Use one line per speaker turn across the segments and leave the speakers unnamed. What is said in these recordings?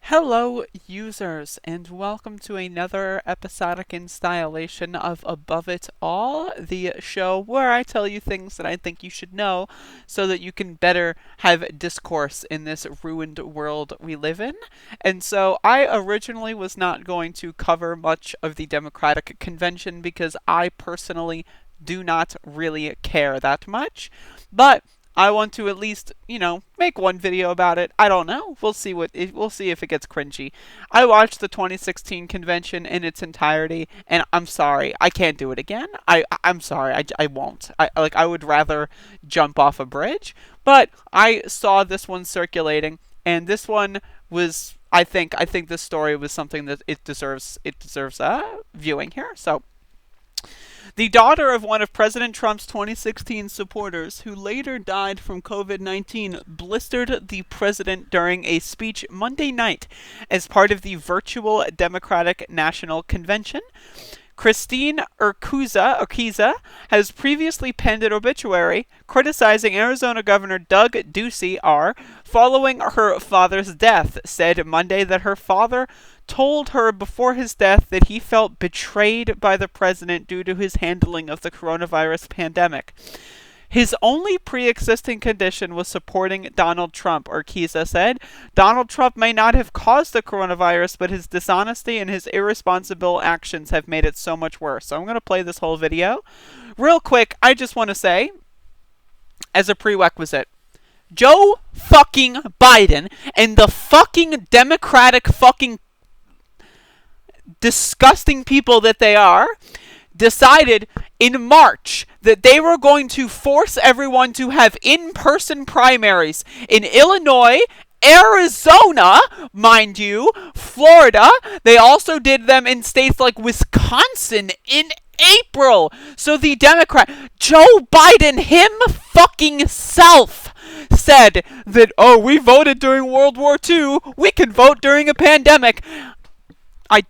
Hello, users, and welcome to another episodic installation of Above It All, the show where I tell you things that I think you should know so that you can better have discourse in this ruined world we live in. And so I originally was not going to cover much of the Democratic Convention because I personally do not really care that much. But I want to at least, make one video about it. I don't know. We'll see if it gets cringy. I watched the 2016 convention in its entirety, and I'm sorry, I can't do it again. I'm sorry, I won't. I would rather jump off a bridge, but I saw this one circulating, and this one was. I think this story was something that it deserves viewing here. So. The daughter of one of President Trump's 2016 supporters, who later died from COVID-19, blistered the president during a speech Monday night as part of the virtual Democratic National Convention. Christine Urquiza has previously penned an obituary criticizing Arizona Governor Doug Ducey following her father's death, said Monday that her father told her before his death that he felt betrayed by the president due to his handling of the coronavirus pandemic. His only pre-existing condition was supporting Donald Trump, Urquiza said. Donald Trump may not have caused the coronavirus, but his dishonesty and his irresponsible actions have made it so much worse. So I'm going to play this whole video. Real quick, I just want to say, as a prerequisite, Joe fucking Biden and the fucking Democratic fucking disgusting people that they are decided in March that they were going to force everyone to have in-person primaries in Illinois, Arizona, mind you, Florida. They also did them in states like Wisconsin in April. So the Democrat, Joe Biden fucking self said that, we voted during World War II. We can vote during a pandemic.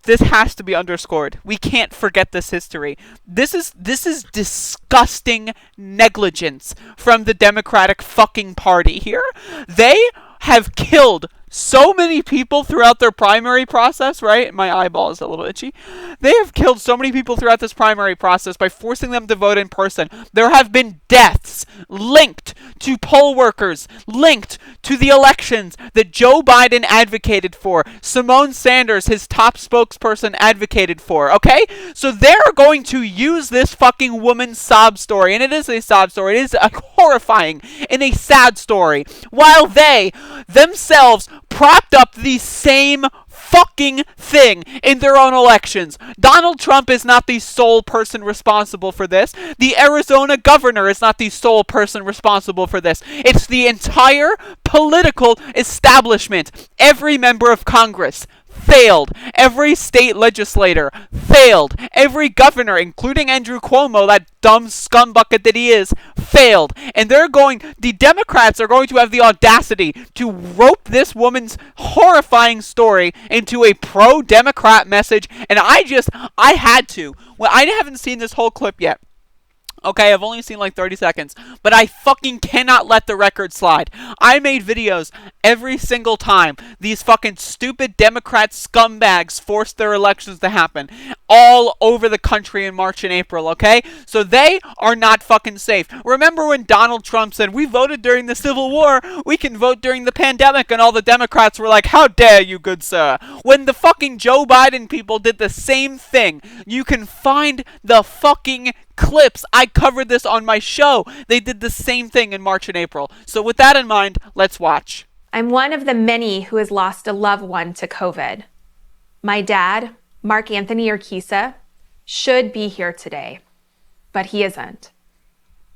This has to be underscored. We can't forget this history. This is disgusting negligence from the Democratic fucking party here. They have killed so many people throughout their primary process, right? My eyeball is a little itchy. They have killed so many people throughout this primary process by forcing them to vote in person. There have been deaths linked to poll workers, linked to the elections that Joe Biden advocated for. Simone Sanders, his top spokesperson, advocated for, okay? So they're going to use this fucking woman's sob story, and it is a sob story. It is a horrifying and a sad story, while they themselves propped up the same fucking thing in their own elections. Donald Trump is not the sole person responsible for this. The Arizona governor is not the sole person responsible for this. It's the entire political establishment. Every member of Congress failed. Every state legislator failed. Every governor, including Andrew Cuomo, that dumb scumbucket that he is, failed. And the Democrats are going to have the audacity to rope this woman's horrifying story into a pro-Democrat message. And I had to. Well, I haven't seen this whole clip yet. Okay, I've only seen like 30 seconds, but I fucking cannot let the record slide. I made videos every single time these fucking stupid Democrat scumbags forced their elections to happen all over the country in March and April, okay? So they are not fucking safe. Remember when Donald Trump said, we voted during the Civil War, we can vote during the pandemic, and all the Democrats were like, how dare you, good sir? When the fucking Joe Biden people did the same thing, you can find the fucking clips. I covered this on my show. They did the same thing in March and April. So with that in mind, let's watch.
I'm one of the many who has lost a loved one to COVID. My dad, Mark Anthony Urquiza, should be here today, but he isn't.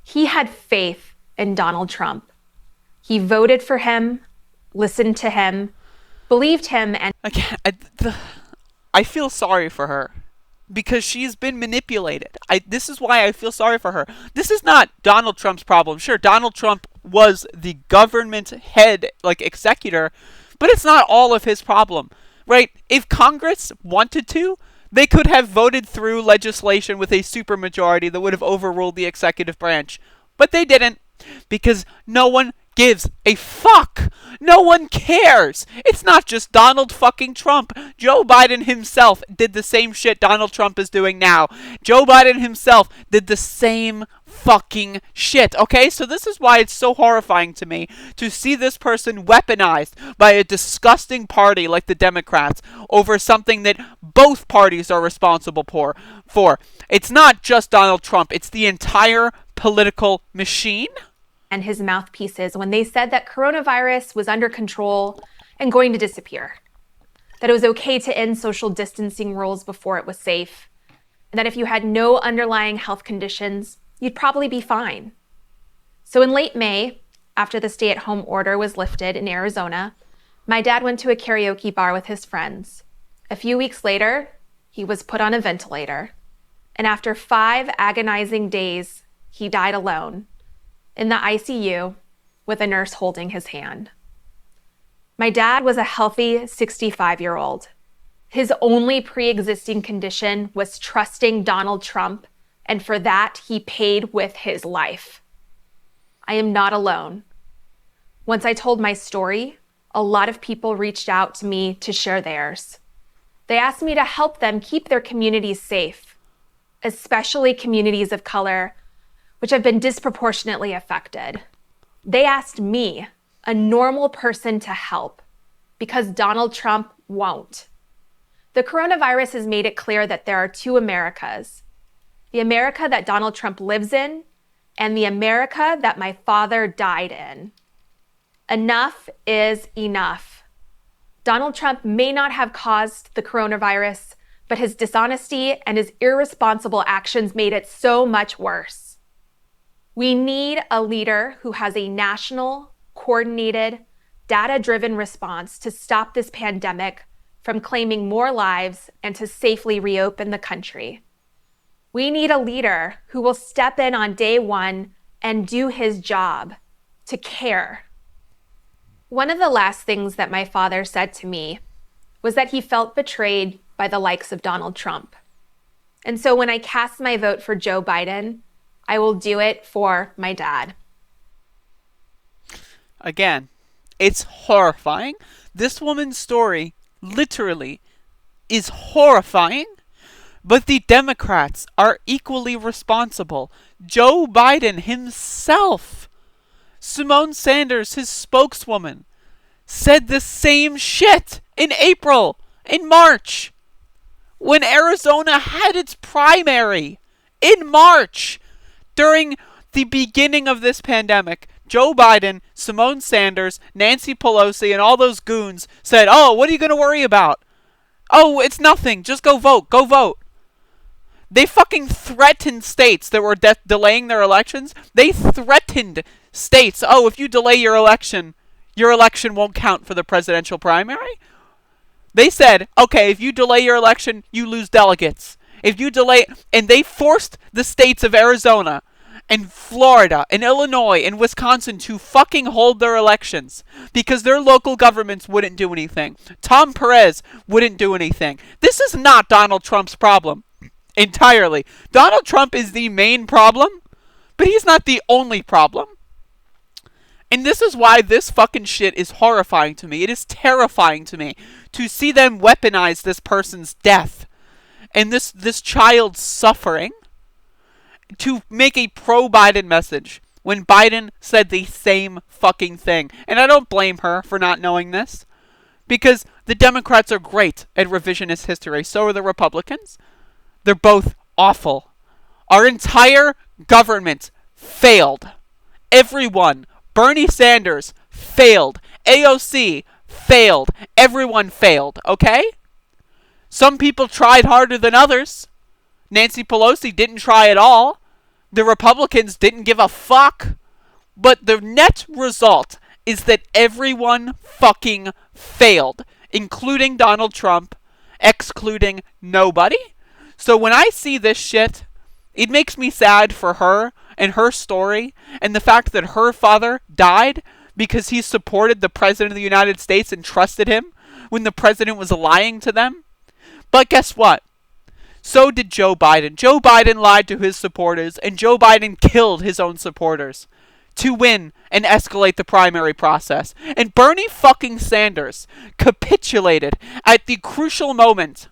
He had faith in Donald Trump. He voted for him, listened to him, believed him, and
I feel sorry for her. Because she's been manipulated. This is why I feel sorry for her. This is not Donald Trump's problem. Sure, Donald Trump was the government head, executor, but it's not all of his problem, right? If Congress wanted to, they could have voted through legislation with a supermajority that would have overruled the executive branch. But they didn't, because no one gives a fuck. No one cares. It's not just Donald fucking Trump. Joe Biden himself did the same shit Donald Trump is doing now. Joe Biden himself did the same fucking shit, okay? So this is why it's so horrifying to me to see this person weaponized by a disgusting party like the Democrats over something that both parties are responsible for. It's not just Donald Trump, it's the entire political machine.
And his mouthpieces when they said that coronavirus was under control and going to disappear, that it was okay to end social distancing rules before it was safe, and that if you had no underlying health conditions, you'd probably be fine. So in late May, after the stay-at-home order was lifted in Arizona, my dad went to a karaoke bar with his friends. A few weeks later, he was put on a ventilator. And after 5 agonizing days, he died alone in the ICU with a nurse holding his hand. My dad was a healthy 65-year-old. His only pre-existing condition was trusting Donald Trump, and for that, he paid with his life. I am not alone. Once I told my story, a lot of people reached out to me to share theirs. They asked me to help them keep their communities safe, especially communities of color, which have been disproportionately affected. They asked me, a normal person, to help because Donald Trump won't. The coronavirus has made it clear that there are 2 Americas: the America that Donald Trump lives in and the America that my father died in. Enough is enough. Donald Trump may not have caused the coronavirus, but his dishonesty and his irresponsible actions made it so much worse. We need a leader who has a national, coordinated, data-driven response to stop this pandemic from claiming more lives and to safely reopen the country. We need a leader who will step in on day one and do his job, to care. One of the last things that my father said to me was that he felt betrayed by the likes of Donald Trump. And so when I cast my vote for Joe Biden, I will do it for my dad.
Again, it's horrifying. This woman's story literally is horrifying, but the Democrats are equally responsible. Joe Biden himself, Simone Sanders, his spokeswoman, said the same shit in April, in March, when Arizona had its primary in March. During the beginning of this pandemic, Joe Biden, Simone Sanders, Nancy Pelosi, and all those goons said, "Oh, what are you going to worry about? Oh, it's nothing. Just go vote. Go vote." They fucking threatened states that were delaying their elections. They threatened states, "Oh, if you delay your election won't count for the presidential primary." They said, "Okay, if you delay your election, you lose delegates. If you delay," and they forced the states of Arizona and Florida and Illinois and Wisconsin to fucking hold their elections because their local governments wouldn't do anything. Tom Perez wouldn't do anything. This is not Donald Trump's problem entirely. Donald Trump is the main problem, but he's not the only problem. And this is why this fucking shit is horrifying to me. It is terrifying to me to see them weaponize this person's death and this child's suffering to make a pro-Biden message when Biden said the same fucking thing. And I don't blame her for not knowing this, because the Democrats are great at revisionist history. So are the Republicans. They're both awful. Our entire government failed. Everyone. Bernie Sanders failed. AOC failed. Everyone failed, okay? Some people tried harder than others. Nancy Pelosi didn't try at all. The Republicans didn't give a fuck. But the net result is that everyone fucking failed, including Donald Trump, excluding nobody. So when I see this shit, it makes me sad for her and her story and the fact that her father died because he supported the President of the United States and trusted him when the President was lying to them. But guess what? So did Joe Biden. Joe Biden lied to his supporters, and Joe Biden killed his own supporters. to win and escalate the primary process. And Bernie fucking Sanders capitulated at the crucial moment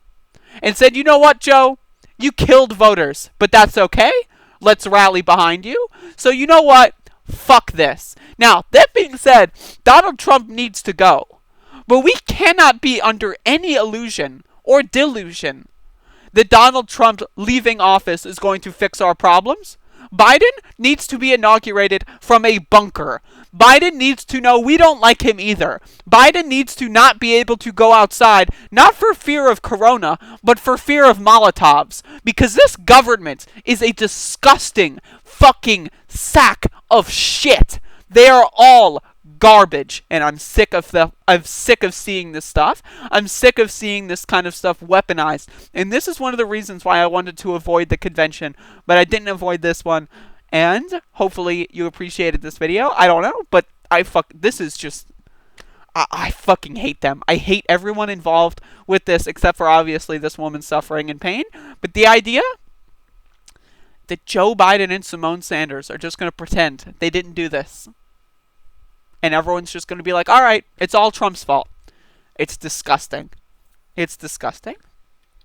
and said, you know what, Joe? You killed voters, but that's okay. Let's rally behind you. So you know what? Fuck this. Now, that being said, Donald Trump needs to go. But we cannot be under any illusion or delusion that Donald Trump leaving office is going to fix our problems. Biden needs to be inaugurated from a bunker. Biden needs to know we don't like him either. Biden needs to not be able to go outside, not for fear of corona, but for fear of Molotovs. Because this government is a disgusting fucking sack of shit. They are all garbage, and I'm sick of seeing this stuff. I'm sick of seeing this kind of stuff weaponized. And this is one of the reasons why I wanted to avoid the convention, but I didn't avoid this one. And hopefully you appreciated this video. I don't know, but this is just I fucking hate them. I hate everyone involved with this except for obviously this woman suffering in pain. But the idea that Joe Biden and Simone Sanders are just going to pretend they didn't do this. And everyone's just going to be like, all right, it's all Trump's fault. It's disgusting. It's disgusting.